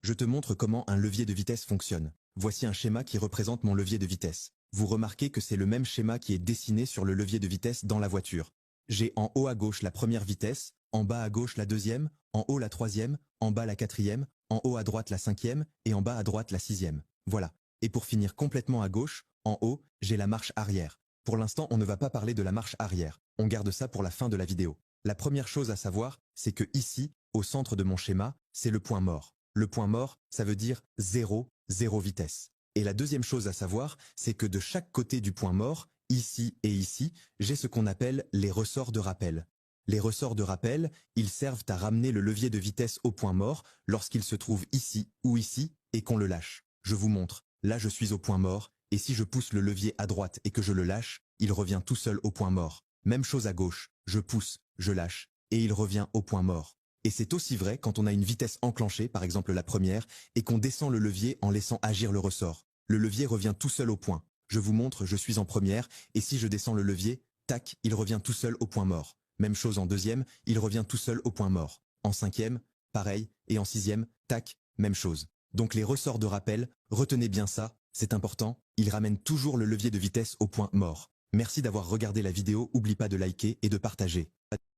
Je te montre comment un levier de vitesse fonctionne. Voici un schéma qui représente mon levier de vitesse. Vous remarquez que c'est le même schéma qui est dessiné sur le levier de vitesse dans la voiture. J'ai en haut à gauche la première vitesse, en bas à gauche la deuxième, en haut la troisième, en bas la quatrième, en haut à droite la cinquième et en bas à droite la sixième. Voilà. Et pour finir complètement à gauche, en haut, j'ai la marche arrière. Pour l'instant, on ne va pas parler de la marche arrière. On garde ça pour la fin de la vidéo. La première chose à savoir, c'est que ici, au centre de mon schéma, c'est le point mort. Le point mort, ça veut dire 0, 0 vitesse. Et la deuxième chose à savoir, c'est que de chaque côté du point mort, ici et ici, j'ai ce qu'on appelle les ressorts de rappel. Les ressorts de rappel, ils servent à ramener le levier de vitesse au point mort lorsqu'il se trouve ici ou ici et qu'on le lâche. Je vous montre, là je suis au point mort, et si je pousse le levier à droite et que je le lâche, il revient tout seul au point mort. Même chose à gauche, je pousse, je lâche, et il revient au point mort. Et c'est aussi vrai quand on a une vitesse enclenchée, par exemple la première, et qu'on descend le levier en laissant agir le ressort. Le levier revient tout seul au point. Je vous montre, je suis en première, et si je descends le levier, tac, il revient tout seul au point mort. Même chose en deuxième, il revient tout seul au point mort. En cinquième, pareil, et en sixième, tac, même chose. Donc les ressorts de rappel, retenez bien ça, c'est important, ils ramènent toujours le levier de vitesse au point mort. Merci d'avoir regardé la vidéo, n'oublie pas de liker et de partager.